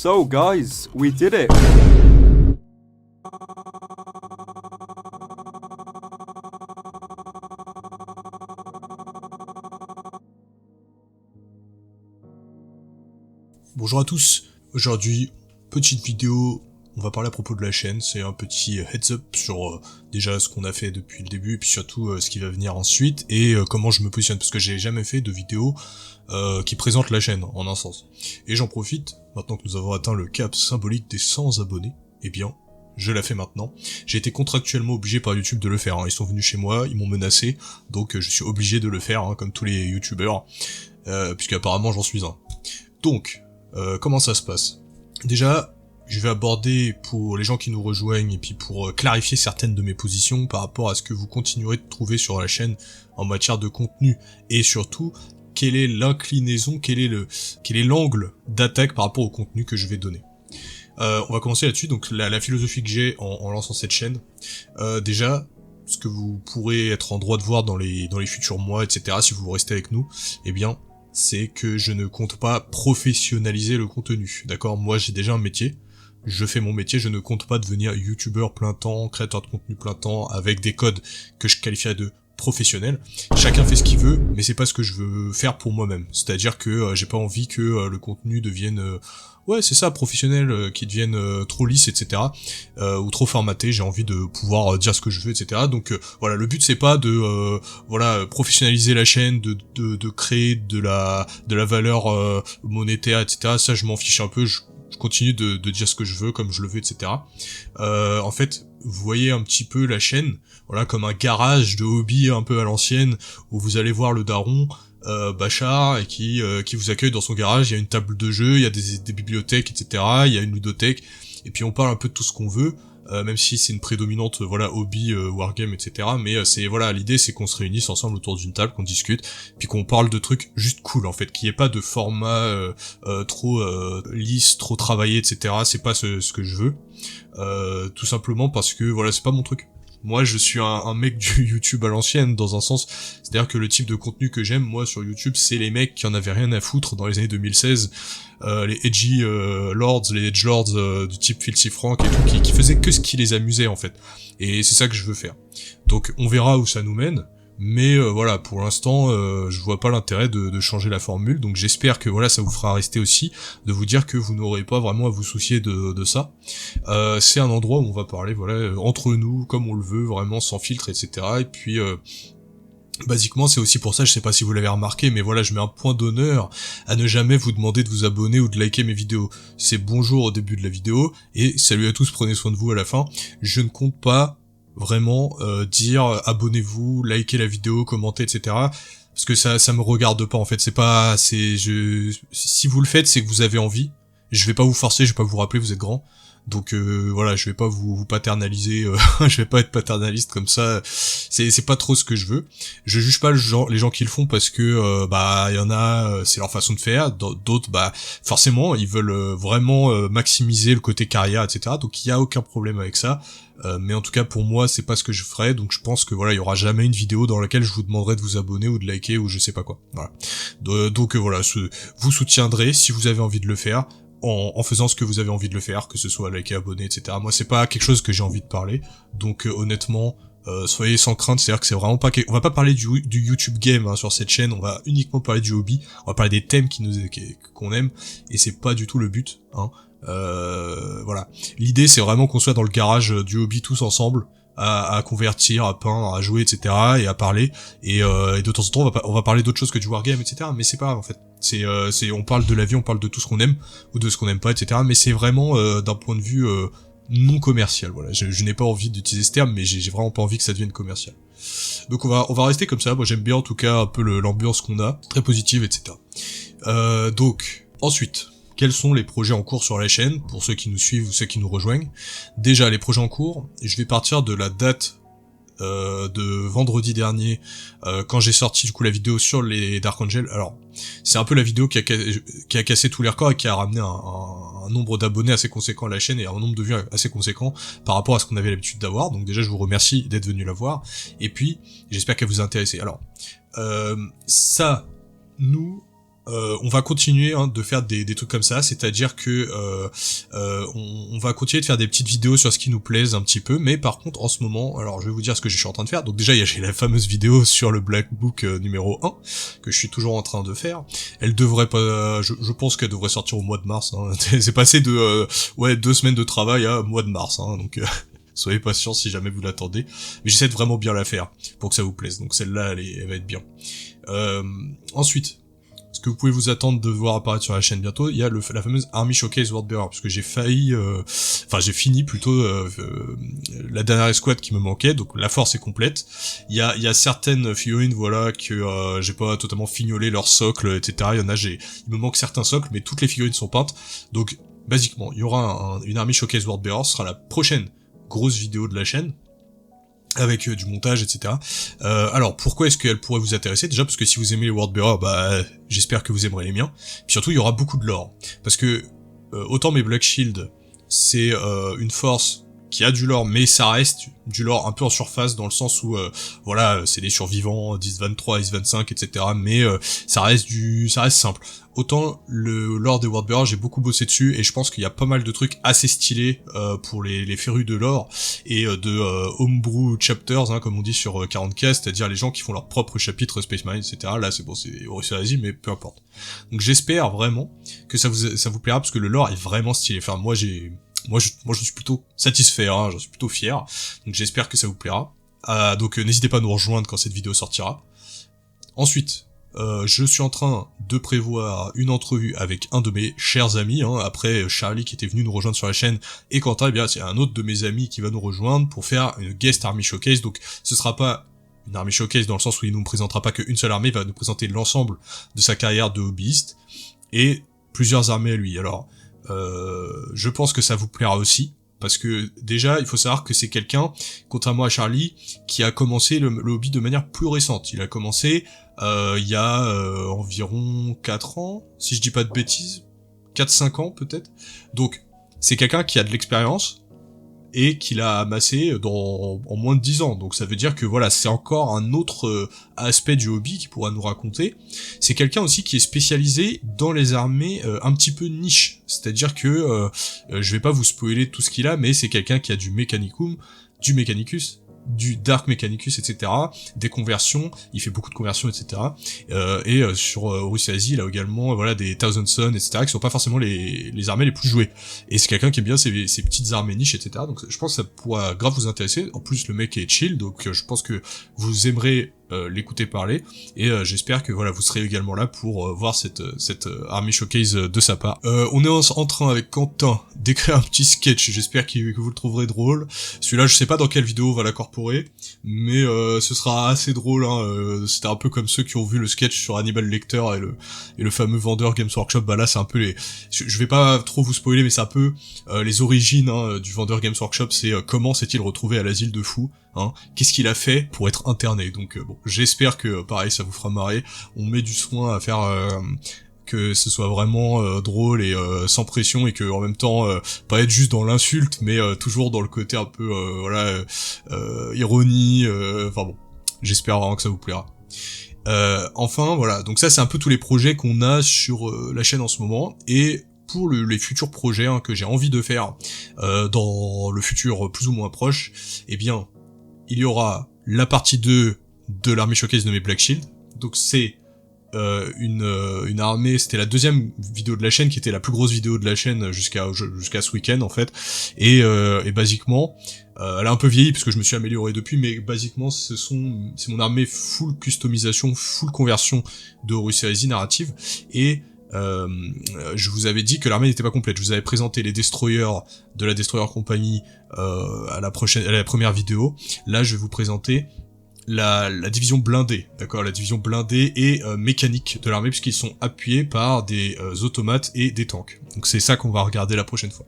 So guys, we did it! Bonjour à tous, aujourd'hui, petite vidéo, on va parler à propos de la chaîne, c'est un petit heads up sur déjà ce qu'on a fait depuis le début, et puis surtout ce qui va venir ensuite, et comment je me positionne, parce que j'ai jamais fait de vidéo qui présente la chaîne, en un sens. Et j'en profite, maintenant que nous avons atteint le cap symbolique des 100 abonnés, eh bien, je la fais maintenant. J'ai été contractuellement obligé par YouTube de le faire, hein. Ils sont venus chez moi, ils m'ont menacé, donc je suis obligé de le faire, hein, comme tous les youtubeurs, puisqu'apparemment j'en suis un. Donc, comment ça se passe? Déjà, je vais aborder pour les gens qui nous rejoignent et puis pour clarifier certaines de mes positions par rapport à ce que vous continuerez de trouver sur la chaîne en matière de contenu et surtout quelle est l'inclinaison, quel est l'angle d'attaque par rapport au contenu que je vais donner. On va commencer là-dessus, donc la philosophie que j'ai en lançant cette chaîne. Déjà, ce que vous pourrez être en droit de voir dans les futurs mois, etc., si vous restez avec nous, eh bien, c'est que je ne compte pas professionnaliser le contenu, d'accord? Moi, j'ai déjà un métier, je fais mon métier, je ne compte pas devenir youtubeur plein temps, créateur de contenu plein temps, avec des codes que je qualifierais de professionnels. Chacun fait ce qu'il veut, mais c'est pas ce que je veux faire pour moi-même. C'est-à-dire que j'ai pas envie que le contenu devienne... ouais, c'est ça, professionnel, qui devienne trop lisse, etc. Ou trop formaté, j'ai envie de pouvoir dire ce que je veux, etc. Donc voilà, le but c'est pas de professionnaliser la chaîne, de créer de la valeur monétaire, etc. Ça je m'en fiche un peu, je continue de dire ce que je veux, comme je le veux, etc. En fait, vous voyez un petit peu la chaîne, voilà, comme un garage de hobby un peu à l'ancienne, où vous allez voir le daron, Bachar, et qui vous accueille dans son garage. Il y a une table de jeu, il y a des bibliothèques, etc. Il y a une ludothèque, et puis on parle un peu de tout ce qu'on veut, même si c'est une prédominante, voilà, hobby, wargame, etc. Mais c'est, voilà, l'idée c'est qu'on se réunisse ensemble autour d'une table, qu'on discute, puis qu'on parle de trucs juste cool, en fait, qu'il n'y ait pas de format trop lisse, trop travaillé, etc. C'est pas ce que je veux, tout simplement parce que, voilà, c'est pas mon truc. Moi, je suis un mec du YouTube à l'ancienne, dans un sens, c'est-à-dire que le type de contenu que j'aime, moi, sur YouTube, c'est les mecs qui en avaient rien à foutre dans les années 2016, les edgy lords, les edgelords du type Filthy Frank et tout, qui faisaient que ce qui les amusait, en fait. Et c'est ça que je veux faire. Donc, on verra où ça nous mène, mais voilà, pour l'instant, je vois pas l'intérêt de changer la formule, donc j'espère que voilà, ça vous fera rester aussi, de vous dire que vous n'aurez pas vraiment à vous soucier de ça. C'est un endroit où on va parler, voilà, entre nous, comme on le veut, vraiment sans filtre, etc. Et puis, basiquement, c'est aussi pour ça, je sais pas si vous l'avez remarqué, mais voilà, je mets un point d'honneur à ne jamais vous demander de vous abonner ou de liker mes vidéos. C'est bonjour au début de la vidéo, et salut à tous, prenez soin de vous à la fin. Je ne compte pas vraiment dire abonnez-vous, likez la vidéo, commentez, etc. Parce que ça me regarde pas, en fait. Si vous le faites, c'est que vous avez envie. Je vais pas vous forcer, je vais pas vous rappeler, vous êtes grand. Donc voilà, je vais pas vous paternaliser, je vais pas être paternaliste comme ça. C'est pas trop ce que je veux. Je juge pas les gens qui le font parce que bah il y en a, c'est leur façon de faire. D'autres, bah forcément, ils veulent vraiment maximiser le côté carrière, etc. Donc il y a aucun problème avec ça. Mais en tout cas pour moi c'est pas ce que je ferais, donc je pense que voilà, il y aura jamais une vidéo dans laquelle je vous demanderai de vous abonner ou de liker ou je sais pas quoi. Voilà. Donc voilà, vous soutiendrez si vous avez envie de le faire. En faisant ce que vous avez envie de le faire, que ce soit liker, abonner, etc. Moi, c'est pas quelque chose que j'ai envie de parler, donc honnêtement, soyez sans crainte, c'est-à-dire que c'est vraiment pas... On va pas parler du YouTube game, hein, sur cette chaîne, on va uniquement parler du hobby, on va parler des thèmes qu'on aime, et c'est pas du tout le but, hein. Voilà. L'idée, c'est vraiment qu'on soit dans le garage du hobby tous ensemble, à convertir, à peindre, à jouer, etc., et à parler, et de temps en temps, on va parler d'autres choses que du wargame, etc., mais c'est pas grave, en fait. On parle de la vie, on parle de tout ce qu'on aime, ou de ce qu'on aime pas, etc., mais c'est vraiment d'un point de vue non commercial, voilà. Je n'ai pas envie d'utiliser ce terme, mais j'ai vraiment pas envie que ça devienne commercial. Donc on va rester comme ça, moi j'aime bien en tout cas un peu l'ambiance qu'on a, très positive, etc. Donc, ensuite... Quels sont les projets en cours sur la chaîne, pour ceux qui nous suivent ou ceux qui nous rejoignent? Déjà, les projets en cours, je vais partir de la date de vendredi dernier, quand j'ai sorti du coup la vidéo sur les Dark Angel. Alors, c'est un peu la vidéo qui a cassé tous les records et qui a ramené un nombre d'abonnés assez conséquent à la chaîne et un nombre de vues assez conséquent par rapport à ce qu'on avait l'habitude d'avoir. Donc déjà, je vous remercie d'être venu la voir. Et puis, j'espère qu'elle vous a intéressé. Alors, ça, nous... on va continuer de faire des trucs comme ça, c'est-à-dire que on va continuer de faire des petites vidéos sur ce qui nous plaise un petit peu, mais par contre en ce moment, alors je vais vous dire ce que je suis en train de faire. Donc déjà j'ai la fameuse vidéo sur le Black Book numéro 1 que je suis toujours en train de faire. Elle devrait pas, je pense qu'elle devrait sortir au mois de mars. Hein. C'est passé de 2 semaines de travail à mois de mars, hein, donc soyez patients si jamais vous l'attendez. Mais j'essaie de vraiment bien la faire pour que ça vous plaise. Donc celle-là elle va être bien. Ensuite, ce que vous pouvez vous attendre de voir apparaître sur la chaîne bientôt, il y a la fameuse Army Showcase World Bearer, parce que j'ai fini plutôt la dernière escouade qui me manquait, donc la force est complète. Il y a certaines figurines, voilà, que j'ai pas totalement fignolé leur socle, etc. Il me manque certains socles, mais toutes les figurines sont peintes. Donc, basiquement, il y aura une Army Showcase World Bearer, ce sera la prochaine grosse vidéo de la chaîne, avec du montage, etc. Alors, pourquoi est-ce qu'elle pourrait vous intéresser? Déjà, parce que si vous aimez les World Bearer, j'espère que vous aimerez les miens. Puis surtout, il y aura beaucoup de lore. Parce que, autant mes Black Shield, c'est une force qui a du lore, mais ça reste du lore un peu en surface, dans le sens où, c'est des survivants, 10-23, 10-25, etc. Mais ça reste simple. Autant le lore des World Bearer, j'ai beaucoup bossé dessus, et je pense qu'il y a pas mal de trucs assez stylés pour les férus de lore, et de homebrew chapters, hein, comme on dit sur 40K, c'est-à-dire les gens qui font leur propre chapitre Space Marine, etc. Là, c'est bon, c'est Asie, mais peu importe. Donc j'espère vraiment que ça vous plaira, parce que le lore est vraiment stylé. Enfin, moi je suis plutôt satisfait, hein, j'en suis plutôt fier, donc j'espère que ça vous plaira. Donc n'hésitez pas à nous rejoindre quand cette vidéo sortira. Ensuite, je suis en train de prévoir une entrevue avec un de mes chers amis, hein, après Charlie qui était venu nous rejoindre sur la chaîne, et Quentin, eh bien c'est un autre de mes amis qui va nous rejoindre pour faire une guest army showcase. Donc ce sera pas une army showcase dans le sens où il nous présentera pas qu'une seule armée, il va nous présenter l'ensemble de sa carrière de hobbyiste, et plusieurs armées à lui. Alors, je pense que ça vous plaira aussi, parce que déjà, il faut savoir que c'est quelqu'un, contrairement à Charlie, qui a commencé le hobby de manière plus récente. Il a commencé il y a environ 4 ans, si je dis pas de bêtises, 4-5 ans peut-être. Donc, c'est quelqu'un qui a de l'expérience, et qu'il a amassé en moins de 10 ans. Donc ça veut dire que voilà, c'est encore un autre aspect du hobby qu'il pourra nous raconter. C'est quelqu'un aussi qui est spécialisé dans les armées un petit peu niche. C'est-à-dire que je vais pas vous spoiler tout ce qu'il a, mais c'est quelqu'un qui a du Mechanicum, du Mechanicus, du Dark Mechanicus, etc., des conversions, il fait beaucoup de conversions, etc., sur Horus Heresy, il a également des Thousand Sun, etc., qui sont pas forcément les armées les plus jouées, et c'est quelqu'un qui aime bien ces petites armées niches, etc., donc je pense que ça pourra grave vous intéresser. En plus le mec est chill, donc je pense que vous aimerez l'écouter parler, et j'espère que vous serez également là pour voir cette Army Showcase de sa part. On est en train avec Quentin d'écrire un petit sketch, j'espère que vous le trouverez drôle. Celui-là je sais pas dans quelle vidéo on va l'incorporer, mais ce sera assez drôle, hein. C'était un peu comme ceux qui ont vu le sketch sur Hannibal Lecter et le fameux vendeur Games Workshop. Là c'est un peu je vais pas trop vous spoiler, mais c'est un peu les origines, hein, du vendeur Games Workshop. C'est comment s'est-il retrouvé à l'asile de fous, hein, qu'est-ce qu'il a fait pour être interné. Donc j'espère que pareil ça vous fera marrer. On met du soin à faire que ce soit vraiment drôle et sans pression, et que en même temps pas être juste dans l'insulte, mais toujours dans le côté un peu ironie, j'espère vraiment que ça vous plaira. Enfin voilà, donc ça c'est un peu tous les projets qu'on a sur la chaîne en ce moment, et pour les futurs projets, hein, que j'ai envie de faire dans le futur plus ou moins proche, eh bien il y aura la partie 2 de l'Army Showcase de mes Black Shield. Donc c'est une armée, c'était la deuxième vidéo de la chaîne, qui était la plus grosse vidéo de la chaîne jusqu'à ce week-end en fait, et basiquement elle a un peu vieilli parce que je me suis amélioré depuis, mais basiquement c'est mon armée full customisation, full conversion de Horus Heresy narrative, et je vous avais dit que l'armée n'était pas complète. Je vous avais présenté les destroyers de la Destroyer Company à la première vidéo. Là je vais vous présenter la division blindée, d'accord, la division blindée et mécanique de l'armée, puisqu'ils sont appuyés par des automates et des tanks. Donc c'est ça qu'on va regarder la prochaine fois.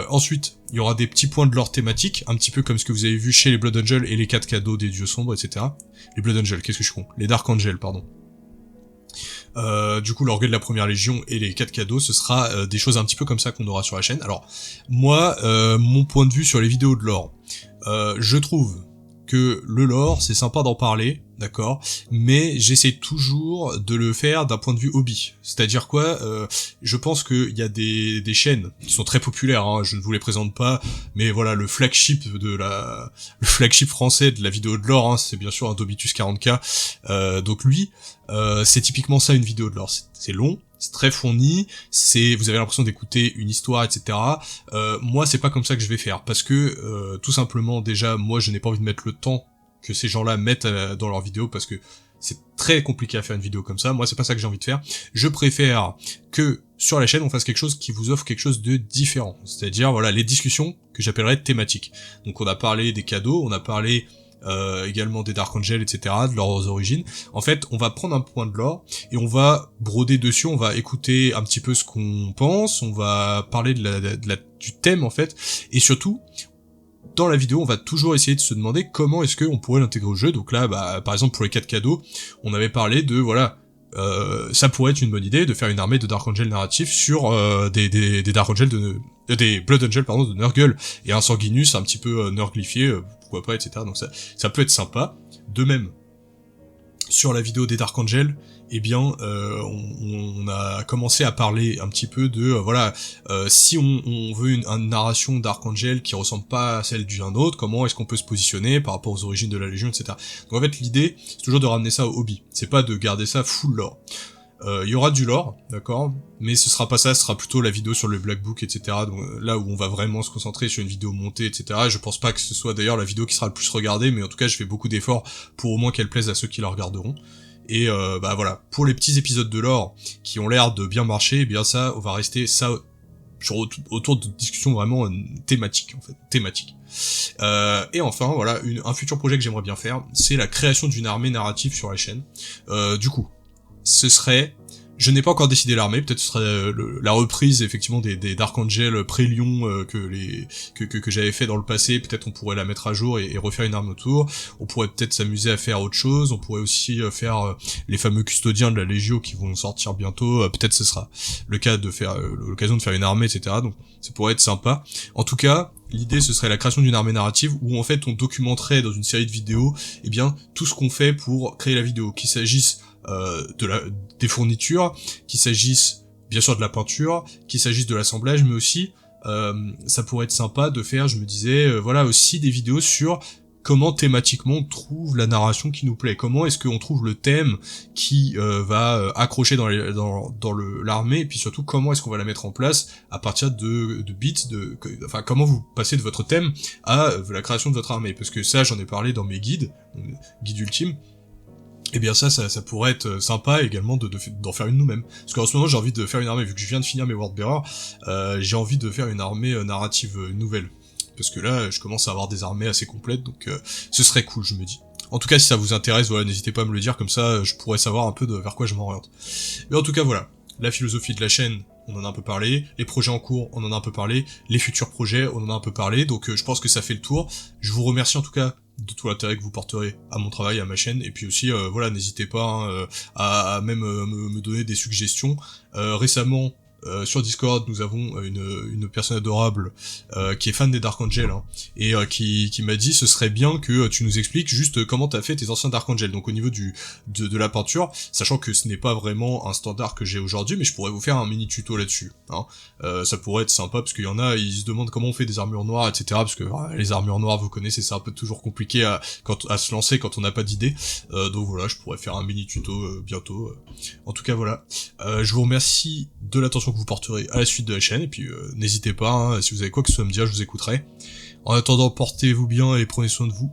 Ensuite, il y aura des petits points de lore thématique, un petit peu comme ce que vous avez vu chez les Blood Angels et les 4 cadeaux des dieux sombres, etc. Les Blood Angels, qu'est-ce que je suis con, les Dark Angels, pardon. Du coup l'orgueeil de la première légion et les 4 cadeaux, ce sera des choses un petit peu comme ça qu'on aura sur la chaîne. Alors moi, mon point de vue sur les vidéos de lore, je trouve que le lore, c'est sympa d'en parler, d'accord, mais j'essaie toujours de le faire d'un point de vue hobby. C'est-à-dire quoi, je pense qu'il y a des chaînes qui sont très populaires, hein, je ne vous les présente pas, mais voilà, le flagship français de la vidéo de lore, hein, c'est bien sûr un Dobitus 40K, donc lui, c'est typiquement ça une vidéo de lore, c'est long, c'est très fourni, vous avez l'impression d'écouter une histoire, etc. Moi, c'est pas comme ça que je vais faire, parce que tout simplement, déjà, moi, je n'ai pas envie de mettre le temps que ces gens-là mettent dans leurs vidéos, parce que c'est très compliqué à faire une vidéo comme ça. Moi, c'est pas ça que j'ai envie de faire. Je préfère que sur la chaîne, on fasse quelque chose qui vous offre quelque chose de différent. C'est-à-dire, voilà, les discussions que j'appellerais thématiques. Donc, on a parlé des cadeaux, on a parlé également des Dark Angel, etc., de leurs origines. En fait, on va prendre un point de lore et on va broder dessus, on va écouter un petit peu ce qu'on pense, on va parler du thème en fait, et surtout, dans la vidéo, on va toujours essayer de se demander comment est-ce qu'on pourrait l'intégrer au jeu. Donc là, par exemple, pour les 4 cadeaux, on avait parlé de, voilà, ça pourrait être une bonne idée de faire une armée de Dark Angel narratif sur des Dark Angel des Blood Angel pardon de Nurgle et un Sanguinus un petit peu nurglifié, pourquoi pas, etc. Donc ça peut être sympa. De même, sur la vidéo des Dark Angel, eh bien, on a commencé à parler un petit peu de, voilà, si on veut une narration Dark Angel qui ressemble pas à celle d'un autre, comment est-ce qu'on peut se positionner par rapport aux origines de la Légion, etc. Donc en fait, l'idée, c'est toujours de ramener ça au hobby, c'est pas de garder ça full lore. Il y aura du lore, d'accord, mais ce sera pas ça, ce sera plutôt la vidéo sur le Black Book, etc. Donc là où on va vraiment se concentrer sur une vidéo montée, etc. Je pense pas que ce soit d'ailleurs la vidéo qui sera le plus regardée, mais en tout cas je fais beaucoup d'efforts pour au moins qu'elle plaise à ceux qui la regarderont. Et voilà, pour les petits épisodes de lore qui ont l'air de bien marcher, eh bien ça, on va rester ça autour de discussions vraiment thématiques, en fait, thématiques. Et enfin, voilà, un futur projet que j'aimerais bien faire, c'est la création d'une armée narrative sur la chaîne. Du coup, ce serait, je n'ai pas encore décidé l'armée, peut-être ce serait la reprise effectivement des Dark Angel pré-Lion que j'avais fait dans le passé, peut-être on pourrait la mettre à jour et refaire une arme autour, on pourrait peut-être s'amuser à faire autre chose, on pourrait aussi faire les fameux custodiens de la Légio qui vont sortir bientôt, peut-être ce sera le cas de faire l'occasion de faire une armée, etc. Donc ça pourrait être sympa. En tout cas, l'idée ce serait la création d'une armée narrative où en fait on documenterait dans une série de vidéos eh bien tout ce qu'on fait pour créer la vidéo, qu'il s'agisse des fournitures, qu'il s'agisse bien sûr de la peinture, qu'il s'agisse de l'assemblage, mais aussi ça pourrait être sympa de faire, je me disais, voilà aussi des vidéos sur comment thématiquement on trouve la narration qui nous plaît, comment est-ce qu'on trouve le thème qui va accrocher dans l'armée, et puis surtout comment est-ce qu'on va la mettre en place à partir de bits, enfin comment vous passez de votre thème à la création de votre armée, parce que ça j'en ai parlé dans mes guides ultimes. Et bien ça pourrait être sympa également d'en faire une nous-mêmes. Parce qu'en ce moment j'ai envie de faire une armée, vu que je viens de finir mes Wordbearer, j'ai envie de faire une armée narrative nouvelle. Parce que là je commence à avoir des armées assez complètes, donc ce serait cool je me dis. En tout cas si ça vous intéresse, voilà, n'hésitez pas à me le dire, comme ça je pourrais savoir un peu vers quoi je m'oriente. Mais en tout cas voilà, la philosophie de la chaîne, on en a un peu parlé, les projets en cours, on en a un peu parlé, les futurs projets, on en a un peu parlé, donc je pense que ça fait le tour. Je vous remercie en tout cas de tout l'intérêt que vous porterez à mon travail, à ma chaîne, et puis aussi, voilà, n'hésitez pas à même me donner des suggestions. Récemment, sur Discord, nous avons une personne adorable qui est fan des Dark Angel, hein, et qui m'a dit ce serait bien que tu nous expliques juste comment t'as fait tes anciens Dark Angel. Donc au niveau de la peinture, sachant que ce n'est pas vraiment un standard que j'ai aujourd'hui, mais je pourrais vous faire un mini tuto là-dessus. Hein. Ça pourrait être sympa parce qu'il y en a, ils se demandent comment on fait des armures noires, etc. Parce que les armures noires, vous connaissez, c'est un peu toujours compliqué à se lancer quand on n'a pas d'idée. Donc voilà, je pourrais faire un mini tuto bientôt. En tout cas voilà, je vous remercie de l'attention que vous porterez à la suite de la chaîne, et puis n'hésitez pas, hein, si vous avez quoi que ce soit à me dire, je vous écouterai. En attendant, portez-vous bien et prenez soin de vous.